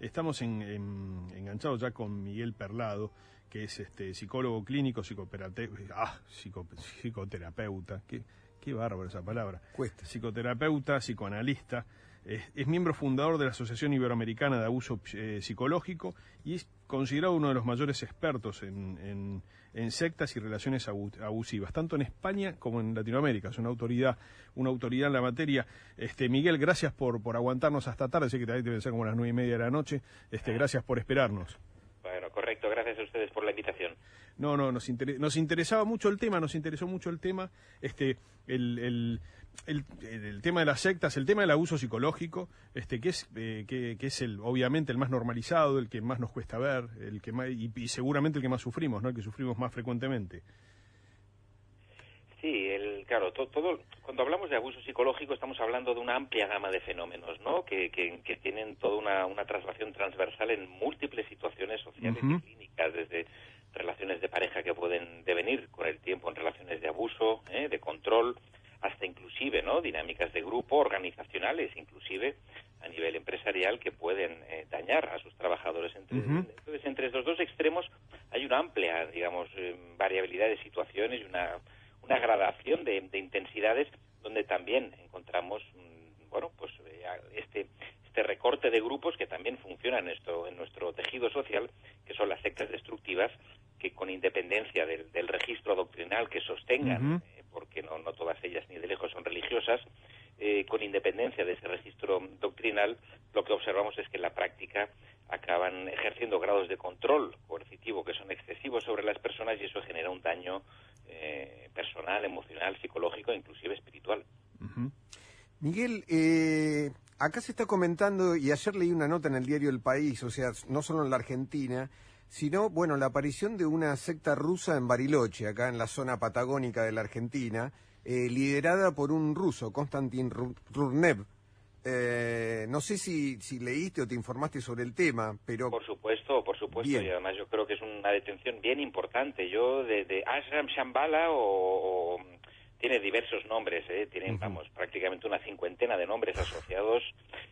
Estamos enganchados ya con Miguel Perlado, que es psicólogo clínico, psicoterapeuta, qué bárbaro esa palabra. Cuesta. Psicoterapeuta, psicoanalista, es miembro fundador de la Asociación Iberoamericana de Abuso Psicológico y es considerado uno de los mayores expertos en sectas y relaciones abusivas, tanto en España como en Latinoamérica. Es una autoridad en la materia. Miguel, gracias por aguantarnos hasta tarde, sé que debe ser como las 9:30 de la noche. Gracias por esperarnos. Bueno, correcto, gracias a ustedes por la invitación. No, nos interesaba mucho el tema, el tema de las sectas, el tema del abuso psicológico, que es obviamente el más normalizado, el que más nos cuesta ver, el que más, y seguramente el que más sufrimos, ¿no? El que sufrimos más frecuentemente. Sí, claro, cuando hablamos de abuso psicológico estamos hablando de una amplia gama de fenómenos, ¿no? Que tienen toda una traslación transversal en múltiples situaciones sociales y clínicas, desde relaciones de pareja que pueden devenir con el tiempo en relaciones de abuso, de control, hasta inclusive, ¿no? Dinámicas de grupo, organizacionales, inclusive a nivel empresarial, que pueden dañar a sus trabajadores. Entonces, entre estos dos extremos hay una amplia, digamos, variabilidad de situaciones y una gradación de intensidades, donde también encontramos, este recorte de grupos que también funcionan en nuestro tejido social, que son las sectas destructivas, que con independencia del registro doctrinal que sostengan, porque no todas ellas ni de lejos son religiosas, con independencia de ese registro doctrinal, lo que observamos es que en la práctica acaban ejerciendo grados de control coercitivo que son excesivos sobre las personas, y eso genera un daño personal, emocional, psicológico e inclusive espiritual. Miguel, acá se está comentando, y ayer leí una nota en el diario El País, o sea, no solo en la Argentina, sino, la aparición de una secta rusa en Bariloche, acá en la zona patagónica de la Argentina, liderada por un ruso, Konstantin Rurnev. No sé si leíste o te informaste sobre el tema, pero... Por supuesto, bien. Y además yo creo que es una detención bien importante. Yo de Ashram Shambhala o tiene diversos nombres, tienen, prácticamente una cincuentena de nombres asociados.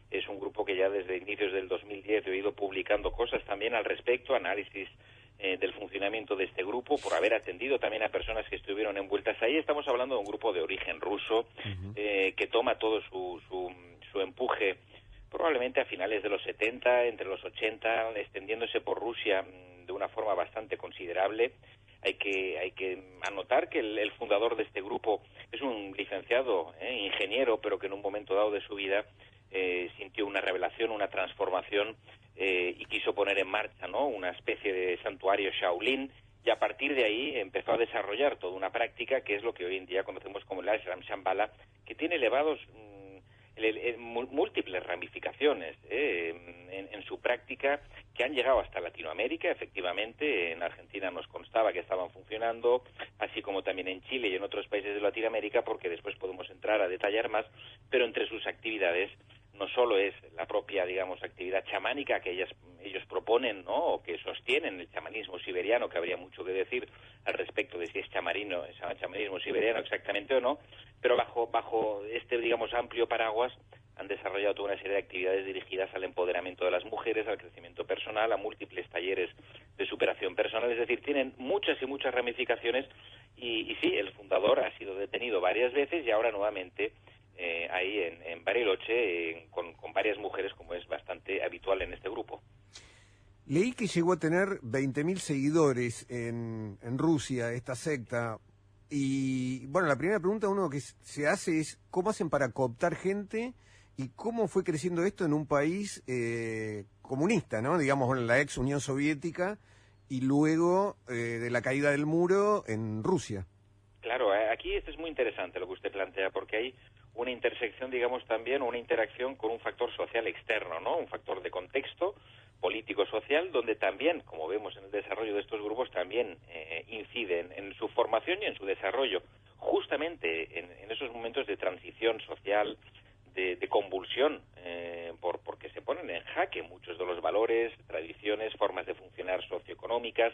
Es un grupo que ya desde inicios del 2010 he ido publicando cosas también al respecto, análisis del funcionamiento de este grupo, por haber atendido también a personas que estuvieron envueltas ahí. Estamos hablando de un grupo de origen ruso que toma todo su empuje probablemente a finales de los 70, entre los 80, extendiéndose por Rusia de una forma bastante considerable. Hay que anotar que el fundador de este grupo es un licenciado, ingeniero, pero que en un momento dado de su vida sintió una revelación, una transformación, y quiso poner en marcha, ¿no?, una especie de santuario Shaolin, y a partir de ahí empezó a desarrollar toda una práctica que es lo que hoy en día conocemos como el Ashram Shambhala, que tiene múltiples ramificaciones en su práctica, que han llegado hasta Latinoamérica. Efectivamente, en Argentina nos constaba que estaban funcionando, así como también en Chile y en otros países de Latinoamérica, porque después podemos entrar a detallar más, pero entre sus actividades no solo es la propia, digamos, actividad chamánica que ellos proponen, ¿no?, o que sostienen el chamanismo siberiano, que habría mucho que decir al respecto de si es chamanismo siberiano exactamente o no, pero bajo este, digamos, amplio paraguas han desarrollado toda una serie de actividades dirigidas al empoderamiento de las mujeres, al crecimiento personal, a múltiples talleres de superación personal. Es decir, tienen muchas y muchas ramificaciones, y sí, el fundador ha sido detenido varias veces y ahora nuevamente ahí en Bariloche con varias mujeres, como es bastante habitual en este grupo. Leí que llegó a tener 20.000 seguidores en Rusia, esta secta. Y la primera pregunta que se hace es ¿cómo hacen para cooptar gente y cómo fue creciendo esto en un país comunista, ¿no? Digamos, en la ex Unión Soviética, y luego de la caída del muro en Rusia? Claro, aquí esto es muy interesante lo que usted plantea, porque hay una intersección, digamos, también, una interacción con un factor social externo, ¿no? Un factor de contexto político-social, donde también, como vemos en el desarrollo de estos grupos, también inciden en su formación y en su desarrollo, justamente en esos momentos de transición social, de convulsión, porque se ponen en jaque muchos de los valores, tradiciones, formas de funcionar socioeconómicas.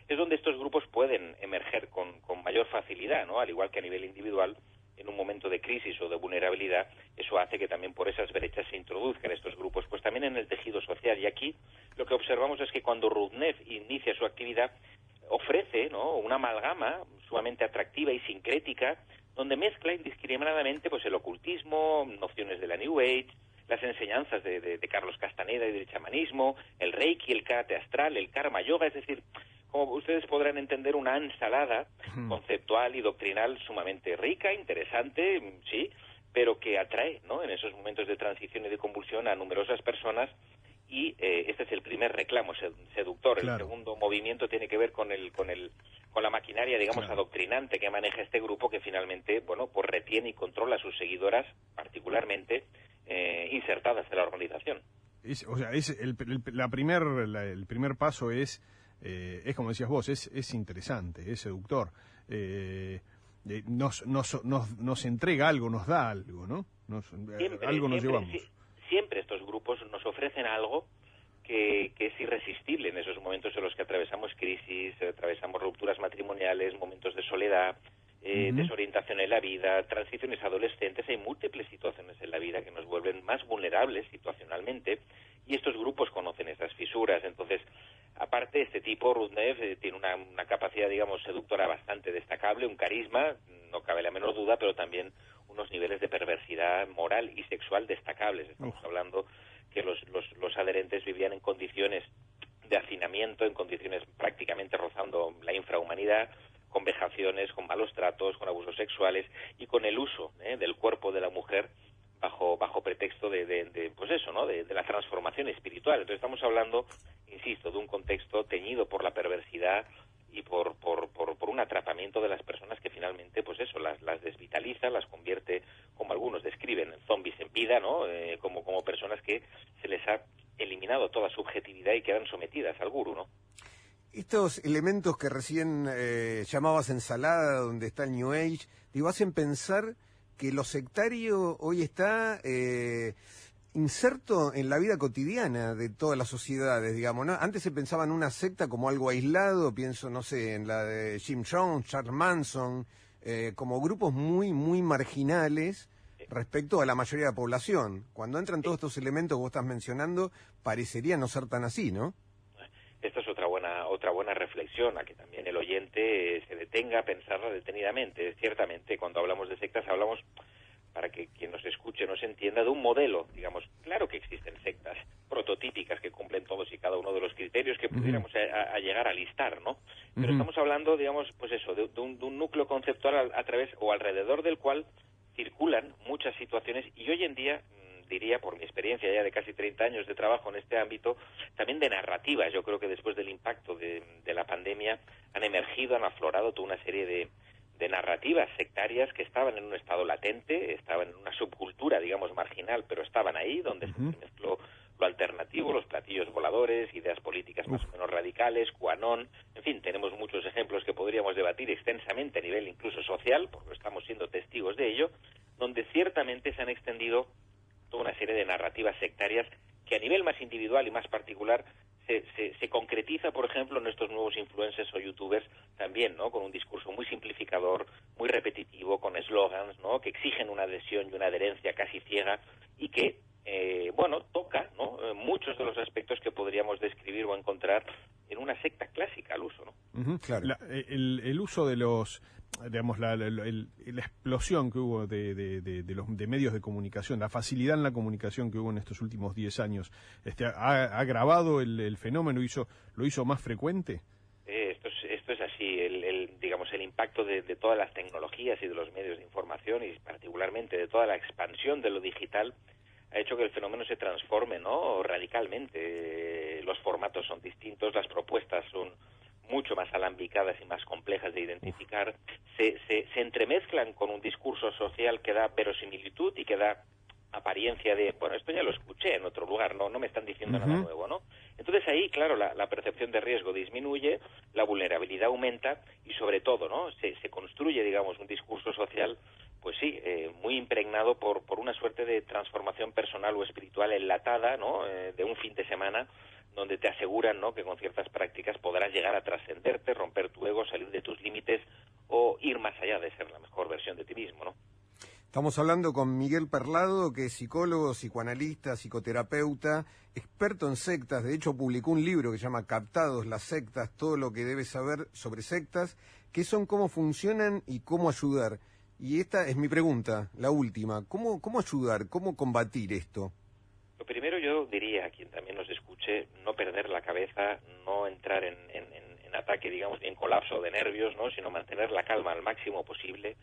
Es donde estos grupos pueden emerger con mayor facilidad, ¿no? Al igual que a nivel individual, en un momento de crisis o de vulnerabilidad, eso hace que también por esas brechas se introduzcan estos grupos, pues también en el tejido social. Y aquí lo que observamos es que cuando Rudnev inicia su actividad, ofrece, ¿no?, una amalgama sumamente atractiva y sincrética, donde mezcla indiscriminadamente pues el ocultismo, nociones de la New Age, las enseñanzas de Carlos Castaneda y del chamanismo, el Reiki, el karate astral, el karma yoga, es decir, como ustedes podrán entender, una ensalada conceptual y doctrinal sumamente rica, interesante, sí, pero que atrae, ¿no?, en esos momentos de transición y de convulsión a numerosas personas. Y este es el primer reclamo seductor. Claro. El segundo movimiento tiene que ver con la maquinaria, digamos, claro, adoctrinante que maneja este grupo, que finalmente, bueno, pues retiene y controla a sus seguidoras, particularmente insertadas en la organización. El primer paso es como decías vos, es interesante, es seductor. Nos entrega algo, nos da algo, ¿no? Algo nos llevamos. Siempre estos grupos nos ofrecen algo que es irresistible en esos momentos en los que atravesamos crisis, atravesamos rupturas matrimoniales, momentos de soledad, desorientación en la vida, transiciones adolescentes. Hay múltiples situaciones en la vida que nos vuelven más vulnerables situacionalmente, y estos grupos conocen esas fisuras. Entonces, aparte, este tipo, Rudnev, tiene una capacidad, digamos, seductora bastante destacable, un carisma, no cabe la menor duda, pero también unos niveles de perversidad moral y sexual destacables. Estamos hablando que los adherentes vivían en condiciones de hacinamiento, en condiciones prácticamente rozando la infrahumanidad, con vejaciones, con malos tratos, con abusos sexuales y con el uso del cuerpo de la mujer bajo pretexto pues eso, ¿no?, de la transformación espiritual. Entonces estamos hablando, insisto, de un contexto teñido por la perversidad y por un atrapamiento de las personas que finalmente, pues eso, las desvitaliza, las convierte, como algunos describen, en zombies en vida, ¿no?, como personas que se les ha eliminado toda subjetividad y quedan sometidas al gurú, ¿no? Estos elementos que recién llamabas ensalada, donde está el New Age, digo, hacen pensar que lo sectario hoy está inserto en la vida cotidiana de todas las sociedades, digamos, ¿no? Antes se pensaba en una secta como algo aislado, pienso, no sé, en la de Jim Jones, Charles Manson, como grupos muy, muy marginales respecto a la mayoría de la población. Cuando entran todos estos elementos que vos estás mencionando, parecería no ser tan así, ¿no? Esta es otra buena reflexión, a que también el oyente se detenga a pensarla detenidamente. Ciertamente, cuando hablamos de sectas, hablamos, para que quien nos escuche nos entienda, de un modelo. Digamos, claro que existen sectas prototípicas que cumplen todos y cada uno de los criterios que pudiéramos a llegar a listar, ¿no? Pero estamos hablando, digamos, pues eso, de un núcleo conceptual a través o alrededor del cual circulan muchas situaciones, y hoy en día, diría, por mi experiencia ya de casi 30 años de trabajo en este ámbito, también de narrativas. Yo creo que después del impacto de la pandemia han emergido, han aflorado toda una serie de narrativas sectarias que estaban en un estado latente, estaban en una subcultura, digamos, marginal, pero estaban ahí, donde se mezcló lo alternativo, los platillos voladores, ideas políticas más o menos radicales, QAnon, en fin, tenemos muchos ejemplos que podríamos debatir extensamente a nivel incluso social, porque estamos siendo testigos de ello, donde ciertamente se han extendido toda una serie de narrativas sectarias que a nivel más individual y más particular se concretiza, por ejemplo, en estos nuevos influencers o youtubers también, ¿no?, con un discurso muy simplificador, muy repetitivo, con eslogans, ¿no?, que exigen una adhesión y una adherencia casi ciega y que, toca, ¿no?, muchos de los aspectos que podríamos describir o encontrar en una secta clásica al uso, ¿no? Claro. El uso de los, digamos, la explosión que hubo de medios de comunicación, la facilidad en la comunicación que hubo en estos últimos 10 años, ¿ha agravado el fenómeno, lo hizo más frecuente? Esto es así, digamos, el impacto de todas las tecnologías y de los medios de información, y particularmente de toda la expansión de lo digital, ha hecho que el fenómeno se transforme, ¿no?, radicalmente. Los formatos son distintos, las propuestas son mucho más alambicadas y más complejas de identificar, se entremezclan con un discurso social que da verosimilitud y que da apariencia de, bueno, esto ya lo escuché en otro lugar, no me están diciendo nada nuevo, ¿no? Entonces ahí, claro, la percepción de riesgo disminuye, la vulnerabilidad aumenta y sobre todo, ¿no?, se construye, digamos, un discurso social, pues sí, muy impregnado por una suerte de transformación personal o espiritual enlatada, ¿no?, de un fin de semana, donde te aseguran, ¿no?, que con ciertas prácticas podrás llegar a trascenderte, romper tu ego, salir de tus límites o ir más allá de ser la mejor versión de ti mismo, ¿no? Estamos hablando con Miguel Perlado, que es psicólogo, psicoanalista, psicoterapeuta, experto en sectas. De hecho, publicó un libro que se llama Captados, las sectas, todo lo que debes saber sobre sectas, qué son, cómo funcionan y cómo ayudar. Y esta es mi pregunta, la última. ¿Cómo ayudar? ¿Cómo combatir esto? Lo primero yo diría a quien también nos escuche, no perder la cabeza, no entrar en ataque, digamos, en colapso de nervios, ¿no? Sino mantener la calma al máximo posible,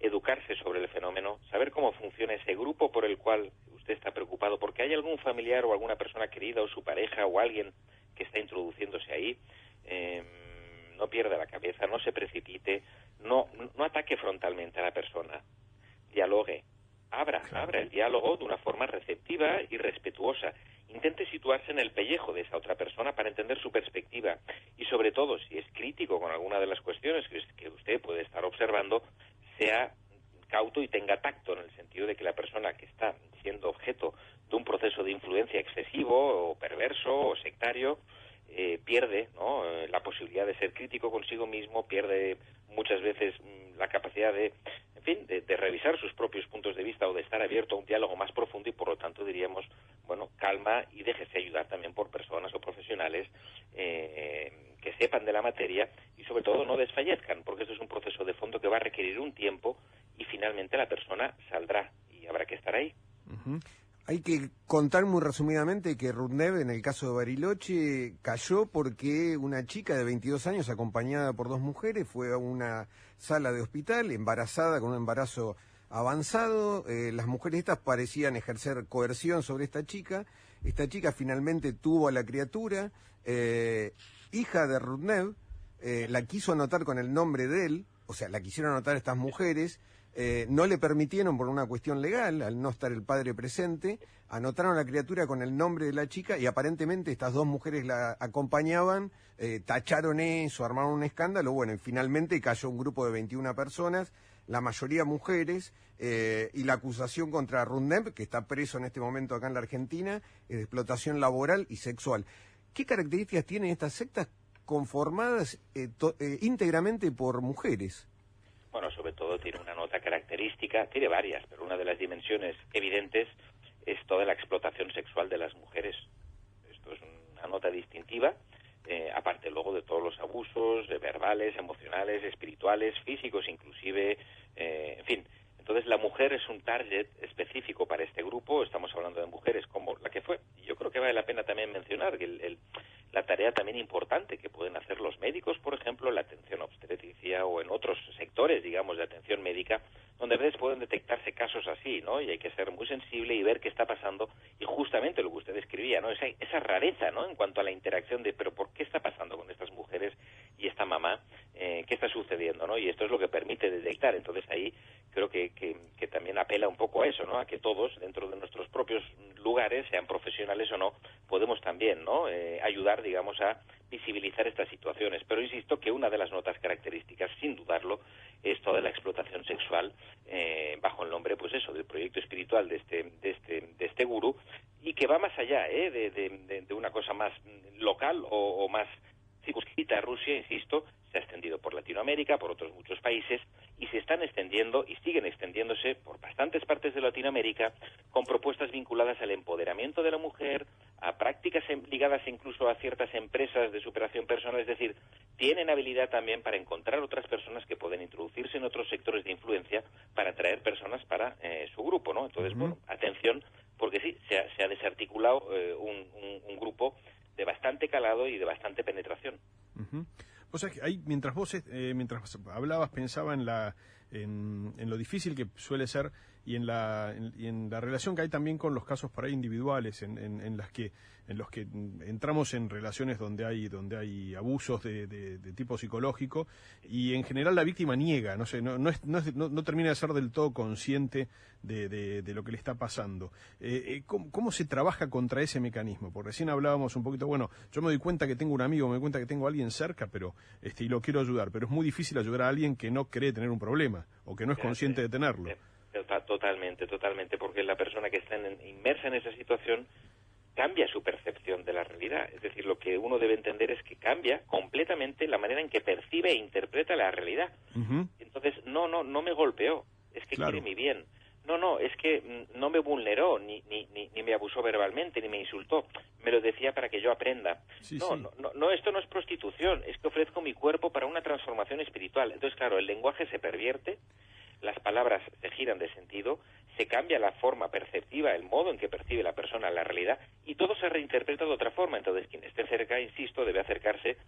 educarse sobre el fenómeno, saber cómo funciona ese grupo por el cual usted está preocupado, porque hay algún familiar o alguna persona querida o su pareja o alguien que está introduciéndose ahí. No pierda la cabeza, no se precipite, no ataque frontalmente a la persona, dialogue, abra el diálogo de una forma receptiva y respetuosa. Intente situarse en el pellejo de esa otra persona para entender su perspectiva y, sobre todo, si es crítico con alguna de las cuestiones que usted puede estar observando, sea cauto y tenga tacto, en el sentido de que la persona que está siendo objeto de un proceso de influencia excesivo o perverso o sectario pierde, ¿no?, la posibilidad de ser crítico consigo mismo, pierde muchas veces la capacidad de revisar sus propios puntos de vista o de estar abierto a un diálogo más profundo y, por lo tanto, diríamos, bueno, calma y déjese ayudar también por personas o profesionales que sepan de la materia y, sobre todo, no desfallezcan, porque esto es un proceso de fondo que va a requerir un tiempo y finalmente la persona saldrá y habrá que estar ahí. Uh-huh. Hay que contar muy resumidamente que Rudnev, en el caso de Bariloche, cayó porque una chica de 22 años, acompañada por 2 mujeres, fue a una sala de hospital, embarazada, con un embarazo avanzado. Las mujeres estas parecían ejercer coerción sobre esta chica. Esta chica finalmente tuvo a la criatura, hija de Rudnev, la quiso anotar con el nombre de él, o sea, la quisieron anotar estas mujeres. No le permitieron por una cuestión legal, al no estar el padre presente, anotaron a la criatura con el nombre de la chica y aparentemente estas 2 mujeres la acompañaban, tacharon eso, armaron un escándalo, bueno, y finalmente cayó un grupo de 21 personas, la mayoría mujeres, y la acusación contra Rudnev, que está preso en este momento acá en la Argentina, es de explotación laboral y sexual. ¿Qué características tienen estas sectas conformadas íntegramente por mujeres? Bueno, sobre todo tiene una nota característica, tiene varias, pero una de las dimensiones evidentes es toda la explotación sexual de las mujeres. Esto es una nota distintiva, aparte luego de todos los abusos verbales, emocionales, espirituales, físicos inclusive, en fin. Entonces la mujer es un target específico para este grupo, estamos hablando de mujeres como la que fue. Y yo creo que vale la pena también mencionar que la tarea también importante que pueden hacer los médicos, por ejemplo, en la atención obstetricia o en otros sectores, digamos, de atención médica, donde a veces pueden detectarse casos así, ¿no? Y hay que ser muy sensible y ver qué está pasando. Y justamente lo que usted describía, ¿no? Esa rareza, ¿no?, en cuanto a la interacción de, pero ¿por qué está pasando con estas mujeres y esta mamá? ¿Qué está sucediendo, no? Y esto es lo que permite detectar. Entonces ahí creo que también apela un poco a eso, ¿no? A que todos, dentro de nuestros propios lugares, sean profesionales o no, podemos también, ¿no?, ayudar, digamos, a visibilizar estas situaciones. Pero insisto que una de las notas características, sin dudarlo, es toda la explotación sexual bajo el nombre, pues eso, del proyecto espiritual de este gurú, y que va más allá de una cosa más local o más circunscrita a Rusia, insisto, se ha extendido por Latinoamérica, por otros muchos países, y se están extendiendo y siguen extendiéndose por bastantes partes de Latinoamérica, con propuestas vinculadas al empoderamiento de la mujer, a prácticas ligadas incluso a ciertas empresas de superación personal, es decir, tienen habilidad también para encontrar otras personas que pueden introducirse en otros sectores de influencia para atraer personas para su grupo, ¿no? Entonces, bueno, atención, porque sí, se ha desarticulado un grupo de bastante calado y de bastante penetración. Uh-huh. O sea, que ahí, mientras hablabas, pensaba en lo difícil que suele ser y en la relación que hay también con los casos por ahí individuales, en los que entramos en relaciones donde hay abusos de tipo psicológico y en general la víctima niega, no termina de ser del todo consciente de lo que le está pasando. ¿Cómo se trabaja contra ese mecanismo? Porque recién hablábamos un poquito, bueno, yo me doy cuenta que tengo un amigo, me doy cuenta que tengo a alguien cerca, pero y lo quiero ayudar, pero es muy difícil ayudar a alguien que no cree tener un problema o que no es consciente de tenerlo. Totalmente, porque la persona que está inmersa en esa situación cambia su percepción de la realidad. Es decir, lo que uno debe entender es que cambia completamente la manera en que percibe e interpreta la realidad. Uh-huh. Entonces, no me golpeó, es que quiere mi bien. No, es que no me vulneró, ni me abusó verbalmente, ni me insultó. Me lo decía para que yo aprenda. No, esto no es prostitución, es que ofrezco mi cuerpo para una transformación espiritual. Entonces, claro, el lenguaje se pervierte, las palabras se giran de sentido, se cambia la forma perceptiva, el modo en que percibe la persona la realidad, y todo se reinterpreta de otra forma. Entonces, quien esté cerca, insisto, debe acercarse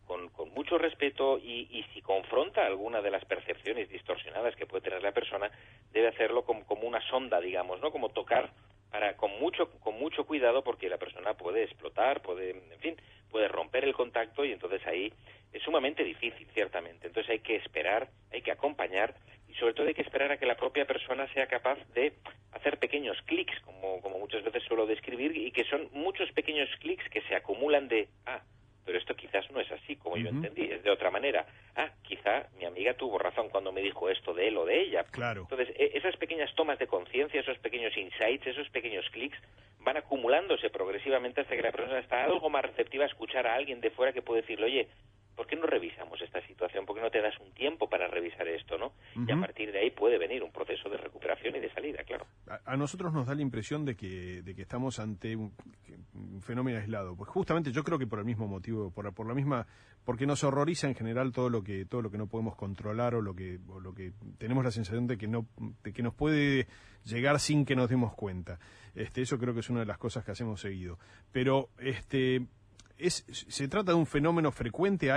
con mucho respeto y si confronta alguna de las percepciones distorsionadas que puede tener la persona, debe hacerlo como una sonda, digamos, ¿no? Como tocar con mucho cuidado, porque la persona puede explotar, puede romper el contacto, y entonces ahí es sumamente difícil, ciertamente. Entonces hay que esperar, hay que acompañar, y sobre todo hay que esperar a que la propia persona sea capaz de hacer pequeños clics, como muchas veces suelo describir, y que son muchos pequeños clics que se acumulan de, pero esto quizás no es así como yo entendí, es de otra manera. Quizá mi amiga tuvo razón cuando me dijo esto de él o de ella. Claro. Entonces, esas pequeñas tomas de conciencia, esos pequeños insights, esos pequeños clics, van acumulándose progresivamente hasta que la persona está algo más receptiva a escuchar a alguien de fuera que puede decirle, oye, ¿por qué no revisamos esta situación? ¿Por qué no te das un tiempo para revisar esto, no? Y a partir de ahí puede venir un proceso de recuperación y de salida, claro. A nosotros nos da la impresión de que estamos ante un fenómeno aislado. Pues justamente yo creo que por el mismo motivo, por la misma, porque nos horroriza en general todo lo que no podemos controlar o lo que tenemos la sensación de que nos puede llegar sin que nos demos cuenta. Eso creo que es una de las cosas que hacemos seguido. Pero se trata de un fenómeno frecuente,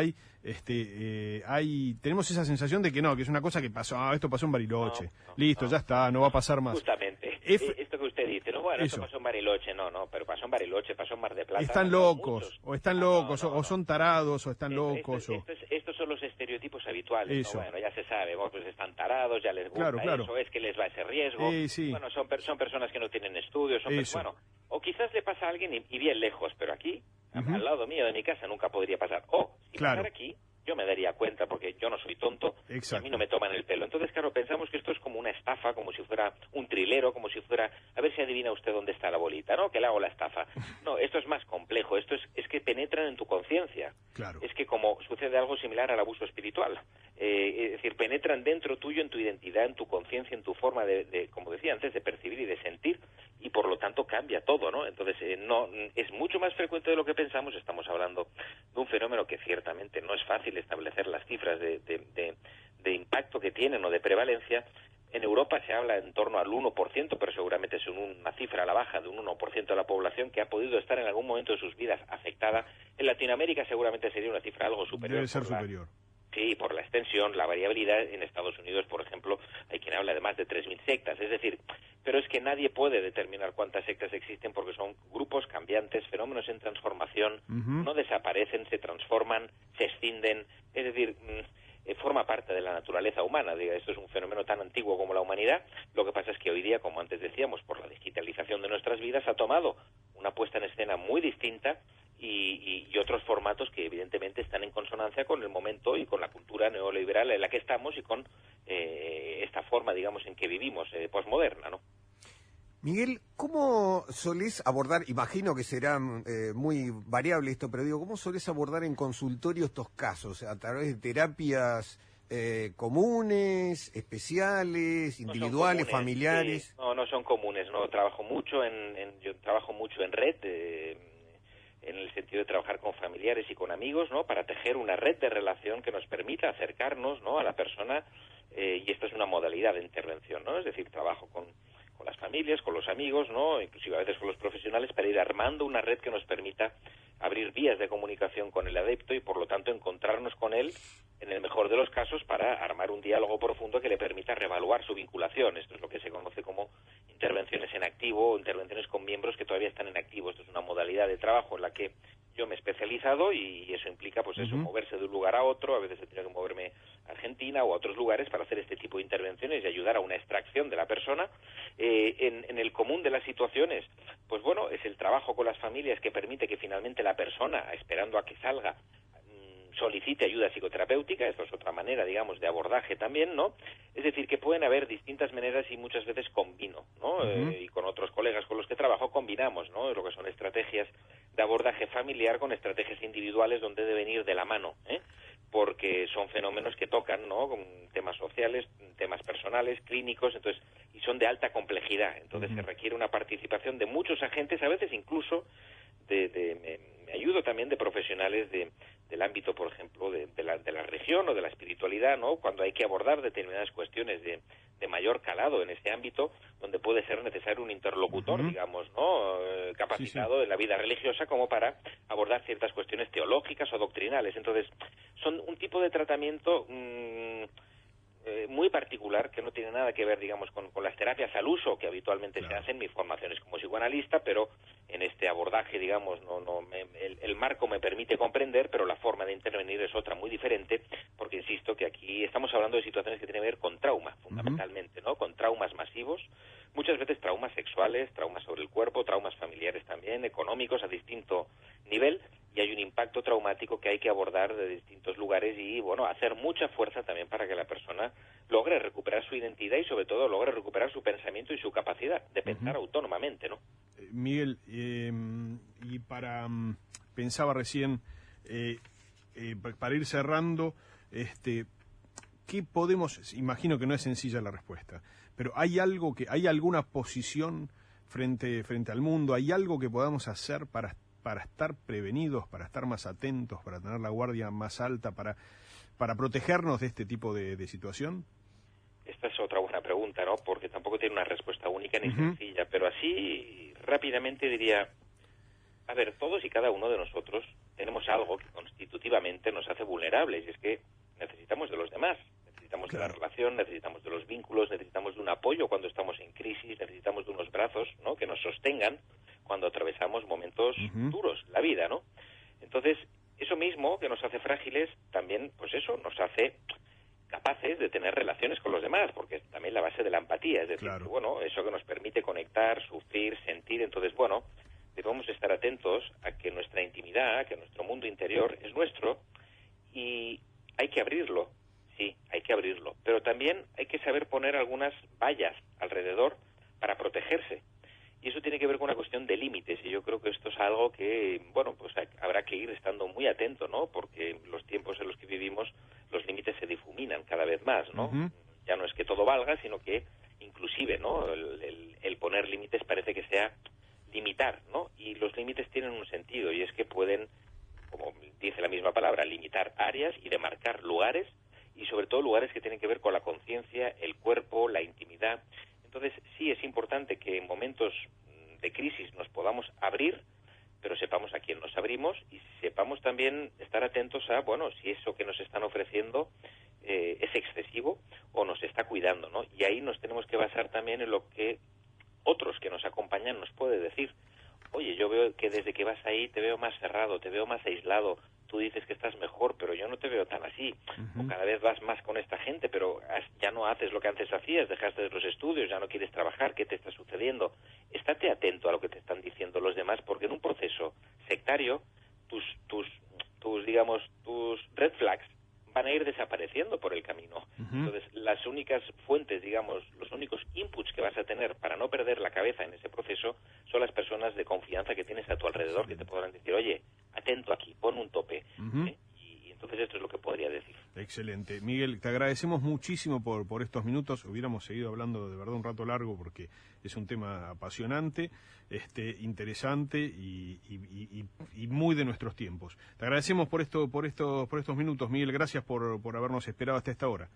tenemos esa sensación de que no, que es una cosa que pasó, esto pasó en Bariloche, listo, ya está, no va a pasar más. Justamente, esto que usted dice, no, bueno, esto pasó en Bariloche, no, pero pasó en Bariloche, pasó en Mar de Plata. Están locos, o son tarados, o están locos. Estos son los estereotipos habituales, eso. ¿no? Bueno, ya se sabe, pues están tarados, ya les gusta claro. eso, es que les va ese riesgo, sí. Bueno, son personas que no tienen estudios, bueno, o quizás le pasa a alguien y bien lejos, pero aquí, al lado mío de mi casa nunca podría pasar. Si pasara aquí, yo me daría cuenta, porque yo no soy tonto, y a mí no me toman el pelo. Entonces, claro, pensamos que esto es como una estafa, como si fuera un trilero, como si fuera, a ver si adivina usted dónde está la bolita, ¿no? Que le hago la estafa. No, esto es más complejo, esto es que penetran en tu conciencia. Claro. Es que como sucede algo similar al abuso espiritual. Es decir, penetran dentro tuyo, en tu identidad, en tu conciencia, en tu forma de, como decía antes, de percibir y de sentir, y por lo tanto cambia todo, ¿no? Entonces, no es mucho más frecuente de lo que pensamos. Estamos hablando de un fenómeno que ciertamente no es fácil establecer las cifras de impacto que tienen o de prevalencia. En Europa se habla en torno al 1%, pero seguramente es una cifra a la baja de un 1% de la población que ha podido estar en algún momento de sus vidas afectada. En Latinoamérica seguramente sería una cifra algo superior. Debe ser superior. Sí, por la extensión, la variabilidad. En Estados Unidos, por ejemplo, hay quien habla de más de 3.000 sectas. Es decir, pero es que nadie puede determinar cuántas sectas existen, porque son grupos cambiantes, fenómenos en transformación, no desaparecen, se transforman, se escinden. Es decir, forma parte de la naturaleza humana. Esto es un fenómeno tan antiguo como la humanidad. Lo que pasa es que hoy día, como antes decíamos, por la digitalización de nuestras vidas, ha tomado una puesta en escena muy distinta y otros formatos que evidentemente están en consonancia con el momento y con la cultura neoliberal en la que estamos y con esta forma, digamos, en que vivimos, posmoderna, ¿no? Miguel, ¿cómo solés abordar, imagino que será muy variable esto, pero digo, ¿cómo solés abordar en consultorio estos casos? ¿A través de terapias comunes, especiales, individuales, comunes, familiares? Sí. No son comunes, no. Trabajo mucho yo trabajo mucho en red, en el sentido de trabajar con familiares y con amigos, ¿no? Para tejer una red de relación que nos permita acercarnos, ¿no?, a la persona, y esta es una modalidad de intervención, ¿no? Es decir, trabajo con las familias, con los amigos, ¿no?, inclusive a veces con los profesionales, para ir armando una red que nos permita abrir vías de comunicación con el adepto y, por lo tanto, encontrarnos con él, en el mejor de los casos, para armar un diálogo profundo que le permita reevaluar su vinculación. Esto es lo que se conoce como intervenciones en activo o intervenciones con miembros que todavía están en activo. Esto es una modalidad de trabajo en la que yo me he especializado y eso implica, pues eso, moverse de un lugar a otro. A veces he tenido que moverme a Argentina o a otros lugares para hacer este tipo de intervenciones y ayudar a una extracción de la persona. En el común de las situaciones, pues bueno, es el trabajo con las familias que permite que finalmente la persona, esperando a que salga, solicite ayuda psicoterapéutica. Esto es otra manera, digamos, de abordaje también, ¿no? Es decir, que pueden haber distintas maneras y muchas veces combino, ¿no? Y con otros colegas con los que trabajo combinamos, ¿no? Lo que son estrategias de abordaje familiar con estrategias individuales donde deben ir de la mano, porque son fenómenos que tocan, ¿no? Con temas sociales, temas personales, clínicos, entonces, y son de alta complejidad. Entonces se requiere una participación de muchos agentes, a veces incluso me ayudo también de profesionales del ámbito, por ejemplo, de la religión o de la espiritualidad, ¿no? Cuando hay que abordar determinadas cuestiones de mayor calado en ese ámbito, donde puede ser necesario un interlocutor, digamos, ¿no? Capacitado en la vida religiosa como para abordar ciertas cuestiones teológicas o doctrinales. Entonces, son un tipo de tratamiento muy particular, que no tiene nada que ver, digamos, con las terapias al uso que habitualmente se hacen. Mi formación es como psicoanalista, pero en este abordaje, digamos, el marco me permite comprender, pero la forma de intervenir es otra, muy diferente, porque insisto que aquí estamos hablando de situaciones que tienen que ver con trauma, fundamentalmente, ¿no? Con traumas masivos, muchas veces traumas sexuales, traumas sobre el cuerpo, traumas familiares también, económicos a distinto nivel, y hay un impacto traumático que hay que abordar de distintos lugares y, bueno, hacer mucha fuerza también para que la persona logre recuperar su identidad y, sobre todo, logre recuperar su pensamiento y su capacidad de pensar autónomamente, ¿no? Miguel, y pensaba recién, para ir cerrando, ¿qué podemos, imagino que no es sencilla la respuesta, pero hay alguna posición frente al mundo, hay algo que podamos hacer para estar prevenidos, para estar más atentos, para tener la guardia más alta, para protegernos de este tipo de situación? Esta es otra buena pregunta, ¿no? Porque tampoco tiene una respuesta única ni sencilla, pero así rápidamente diría, a ver, todos y cada uno de nosotros tenemos algo que constitutivamente nos hace vulnerables, y es que necesitamos de los demás, necesitamos de la relación, necesitamos de los vínculos, necesitamos de un apoyo cuando estamos en crisis, necesitamos de unos brazos, ¿no?, que nos sostengan cuando atravesamos momentos duros, la vida, ¿no? Entonces, eso mismo que nos hace frágiles, también, pues eso, nos hace capaces de tener relaciones con los demás, porque es también la base de la empatía, es decir, que, bueno, eso que nos permite conectar, sufrir, sentir. Entonces, bueno, debemos estar atentos a que nuestra intimidad, a que nuestro mundo interior es nuestro, y hay que abrirlo, sí, hay que abrirlo, pero también hay que saber poner algunas vallas alrededor para protegerse. Y eso tiene que ver con una cuestión de límites, y yo creo que esto es algo que, bueno, pues habrá que ir estando muy atento, ¿no? Porque los tiempos en los que vivimos, los límites se difuminan cada vez más, ¿no? Ya no es que todo valga, sino que inclusive, ¿no?, el poner límites parece que sea limitar, ¿no? Y los límites tienen un sentido, y es que pueden, como dice la misma palabra, limitar áreas y demarcar lugares, y sobre todo lugares que tienen que ver con la conciencia, el cuerpo, la intimidad. Entonces, sí es importante que en momentos de crisis nos podamos abrir, pero sepamos a quién nos abrimos y sepamos también estar atentos a, bueno, si eso que nos están ofreciendo es excesivo o nos está cuidando, ¿no? Y ahí nos tenemos que basar también en lo que otros que nos acompañan nos pueden decir. Oye, yo veo que desde que vas ahí te veo más cerrado, te veo más aislado, tú dices que estás mejor, pero yo no te veo tan así. O cada vez vas más con esta gente, pero ya no haces lo que antes hacías, dejaste los estudios, ya no quieres trabajar, ¿qué te está sucediendo? Estate atento a lo que te están diciendo los demás, porque en un proceso sectario, tus red flags van a ir desapareciendo por el camino. Entonces, las únicas fuentes, digamos, los únicos inputs que vas a tener para no perder la cabeza en ese proceso son las personas de confianza que tienes a tu alrededor, que te podrán decir, oye, atento aquí, pon un tope. Y entonces esto es lo que podría decir. Excelente. Miguel, te agradecemos muchísimo por estos minutos. Hubiéramos seguido hablando de verdad un rato largo porque es un tema apasionante, interesante y muy de nuestros tiempos. Te agradecemos por estos minutos, Miguel. Gracias por habernos esperado hasta esta hora.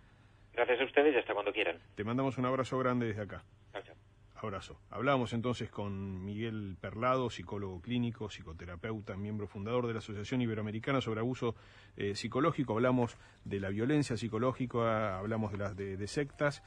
Gracias a ustedes y hasta cuando quieran. Te mandamos un abrazo grande desde acá. Chao, chao. Abrazo. Hablamos entonces con Miguel Perlado, psicólogo clínico, psicoterapeuta, miembro fundador de la Asociación Iberoamericana sobre Abuso Psicológico. Hablamos de la violencia psicológica, hablamos de sectas.